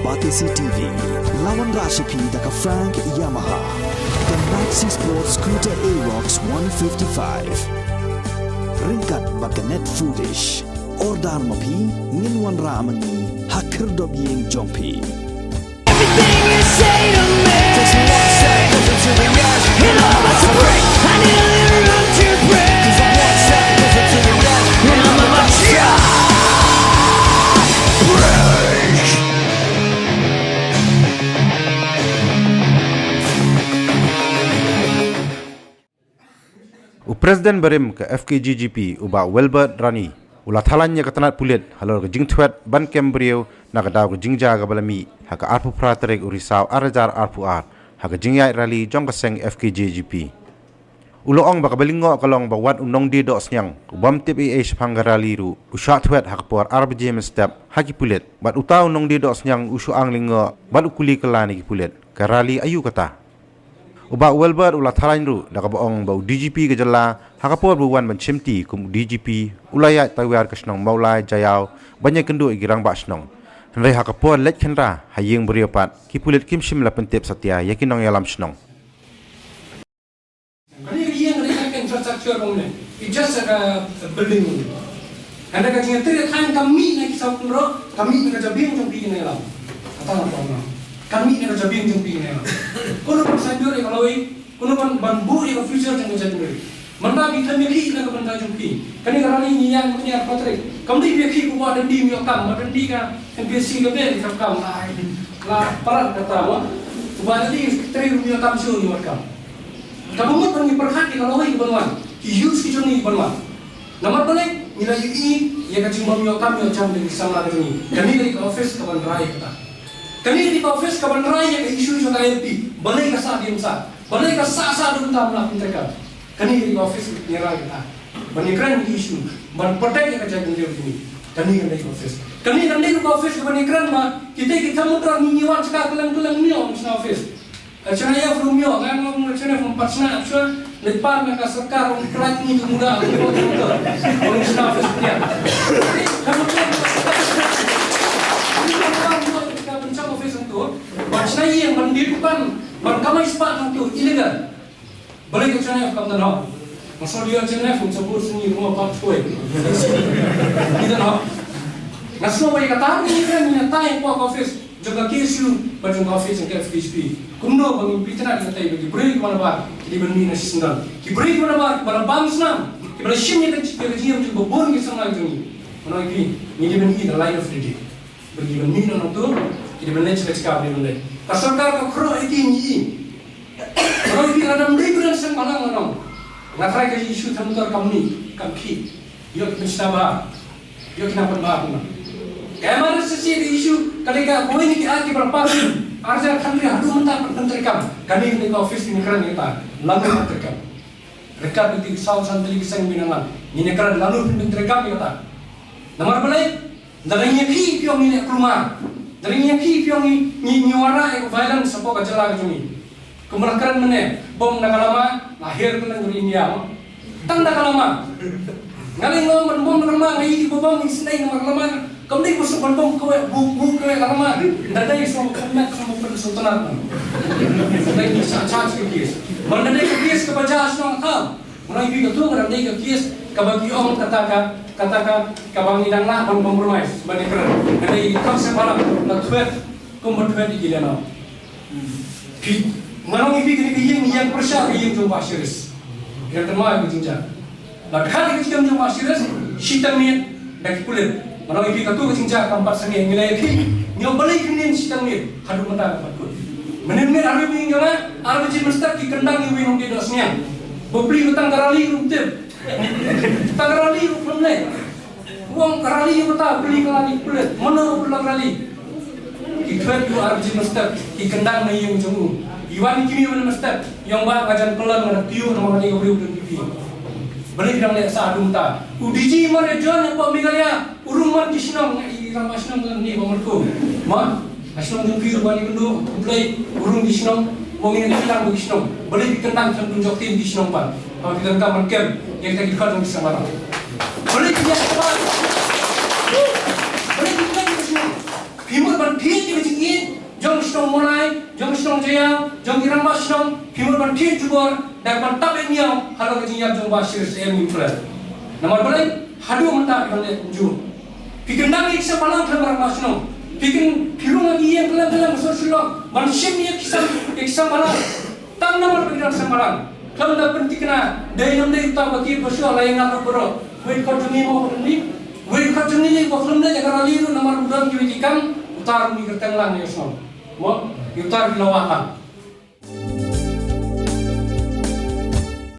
Batisi TV, Lawan Rashipi Daka Frank Yamaha, the Maxi Sports Scooter Aerox 155. Ringkat Bakanet Foodish, Ordar Mapi, Ninwan Ramani, Hakir Dobying Jompi. Everything you say to me takes me one second to the edge. It all has to break. I need a little room to breathe. 'Cause I'm one step closer to the edge. And I'm about to break. Presiden Berim ke FKGGP ubah Wilbert Rani ulah thalannya ketanat pulit halor ke jingtwet ban kembriu na ke daw ke jingja ke balami ha ke arpu praterek urisau arajar arpu ar ha ke jingyai rally jong ke seng FKGGP ulo ong ba ke belingo kalong ba wat unong di dok senyang ubam tip e sepanggarali ru usat twet ha ke por RBJ step ha ki pulit bat utau unong di dok senyang usu ang lingo bat ukuli kelani ki pulit ke rally ayu kata Ubah Wilbert ulah thalan ru dak baong bau DGP ke jela hakapor buwan mencimti kum DGP ulayat tawar kesnong maulai jayau banyak kendu igirang ba snong henry hakapor let khenra hayeng beriopat kipulit kimsim la pentep satya yakinong yalam snong kani yang ada infrastructure bang it just a building anda ka jinga tere khan kami na kisau kumro kami na jabing jong pi na lam ata na kami ni kerja biang jumpi ni. Kono pun sanjur yang kalau kono pun bambu yang future yang kerja jumpi. Mana kita mikir nak benda jumpi. Kani kerana ini yang punya patrik. Kami mikir kuat dan di miokam, dan di kan MPC kami kita kam lah parat kata wah. Kuat di teri miokam show ni mereka. Kamu mut pergi perhati kalau ini benuan. Use kita ni benuan. Nama balik nilai ini yang kacung miokam miokam dari sama ini. Kami dari office kawan raya kita. Kami di office kawan raya ke isu juga LP, balai kasar dia besar, balai kasar dulu tak melakukan mereka. Kami di office nyerah kita, banyakan isu, berpetek yang kejadian dia begini. Kami di office, kami di office banyakan mah kita mudah minyak cakap kelang minyak di office. Cina ya from minyak kan, cina from pasna, cina lepas mereka serkar pelat ni mudah, orang di office dia. Kamu Macam yang mendirikan berkamai sepat itu ilegal. Boleh ke sana kamu tahu? Masuk dia sana pun sebut sini rumah pak cuy. Kita tahu. Nasib baik kata ni kan nyatai pak office jaga kesu baju office yang FPGP. Kumno bagi pitana nyatai bagi break mana bar. Jadi berni nasi sendal. Ki break mana bar barang senam. Ki ber shimnya ke jiam tu bobon ke sana itu. Mana ini ni berni the line of the day. Bagi berni nang tu kita boleh cakap ni boleh. Kasarkar kau kerja ini, kalau ini ada mereka yang mana mana, ngarai kerja isu tentang kami, yo kita bah, yo kita bah pun. Kamera sesi isu ketika kau ini kita berapa, arja kami hadu mentah penterikan, kami di office ini kerana kita lalu penterikan. Mereka itu sahaja santri kisah minangan, ini kerana lalu penterikan kita. Nomor boleh, dalam ini pion ini rumah. Dari yang kipiong ni wara ek violence sepo kajala kami. Kemerakaran mana? Bom nakalama lahir kan dari India. Tang nakalama. Ngaling ngom bom nakalama ngai bom ni senai nakalama. Kami busuk bom kowe bu kowe nakalama. Dadai so kena sama persultanan. Dadai ni charge ke kes. Mandai ke kes ke bajas nang kam. Mulai bi ketu ngadai ke kes kabagi om katakan kabangi dan lah pun kompromis bani keren. Jadi konsep malam nak tweet kompetisi di dalam. Mana ini begini yang persia yang jumpa serius. Yang terma itu jinjang. Nak hari kita jumpa serius, sitam ni dak kulit. Mana ini katu jinjang kampat sangat nilai ni balik ni sitam ni hadu mata kampat kulit. Menit hari ini jangan hari ini mesti kita kendang ni winung di dosnya. Beli hutang karali rutin. Tagarali belum leh. Uang karali yang betul beli karali pelet. Mana pulang karali? Ikhwan tu arji mustad. Ikendang na yung jemu. Iwan kini mana mustad. Yang bah kajan pelan ada tiu nama kali kau beri udah pipi. Balik kita leh saadum ta. Udiji mana John apa migalnya? Uruman kisnong irama kisnong ni pemerku. Ma, kisnong tu piru bani kendu. Play urung kisnong. Wong ini kisnong kisnong. Balik ikendang tunjuk tim kisnong pan. Kalau kita tak mengkem, yang kita ikat bisa marah. Boleh dia apa? Boleh kita ini semua. Pimur ban pihak kita cingin. strong monai, jong strong jaya, jong irang ba strong, himur ban thi jubor, dak ban tap enyam, halo ke jinyap jong ba shir sem infra. Nomor boleh, hadu menta kan ju. Pikin nang iksa palang thamar ba strong. Pikin pilung lagi yang kelam sosial, manusia ni kisah malang, tang nomor pikiran semalang. Kalau dah penting kena, dari nampak kita bagi bersuara lain apa bro, wait kau juni mau ni, wait kau juni ni kau belum dah jaga liru nomor bulan kita ikan, utar ni kerteng lang ni semua, mau utar di lawahan.